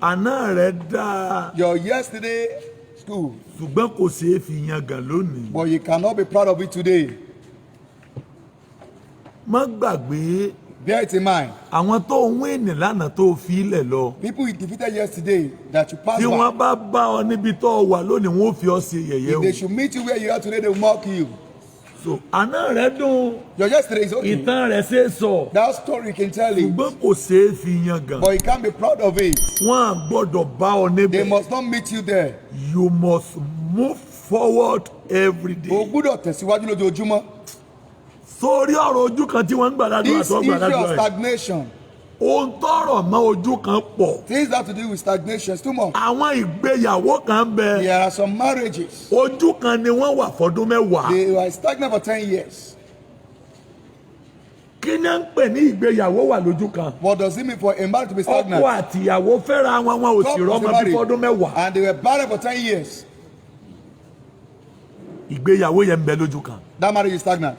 àná rẹ̀ dáa. Your yesterday school. Ṣùgbọ́n kò ṣeé fi yangàn lónìí. But you cannot be proud of it today. Má gbàgbé. Bear it in mind. Àwọn tó ń wíìnì lánàá tó fi ilẹ̀ lọ. People you defeated yesterday that you passed by. Tí wọ́n bá bá ọ níbi tó wà lónìí, wọ́n ó fi ọ ṣe yẹ̀yẹ́ o. If they should meet you where you are today, they will mock you. So àná rẹ̀ dùn. Your yesterday is okay. Ìtàn rẹ̀ ṣe é sọ. That story you can tell it. Ṣùgbọ́n kò ṣeé fi yangàn. But you can't be proud of it. Wọ́n á gbọ́dọ̀ bá ọ níbẹ̀. They must not meet you there. You must move forward every day. O gbọ́dọ̀ tẹ̀síwájú lójoojúmọ́. Sórí ọ̀rọ̀ ojú kan tí wọ́n ń gbàdúrà This tó issue gbàdúrà of rẹ̀. stagnation. Ohun tọrọ mọ́ ojú kan pọ̀. Things that have to do with stagnation is too much. Àwọn ìgbéyàwó kan bẹ. There are some marriages. Ojú kan ni wọ́n wà fọdún mẹ́wàá. They were stagnant for 10 years. Kí ni à ń pè ní ìgbéyàwó wà lójú kan? What does it mean for a marriage to be stagnant? Ọkọ àtìyàwó fẹ́ra wọn ò sì rọ́mọ bí fọdún mẹ́wàá. And they were married for 10 years. Ìgbéyàwó yẹn ń bẹ lójú kan. That marriage is stagnant.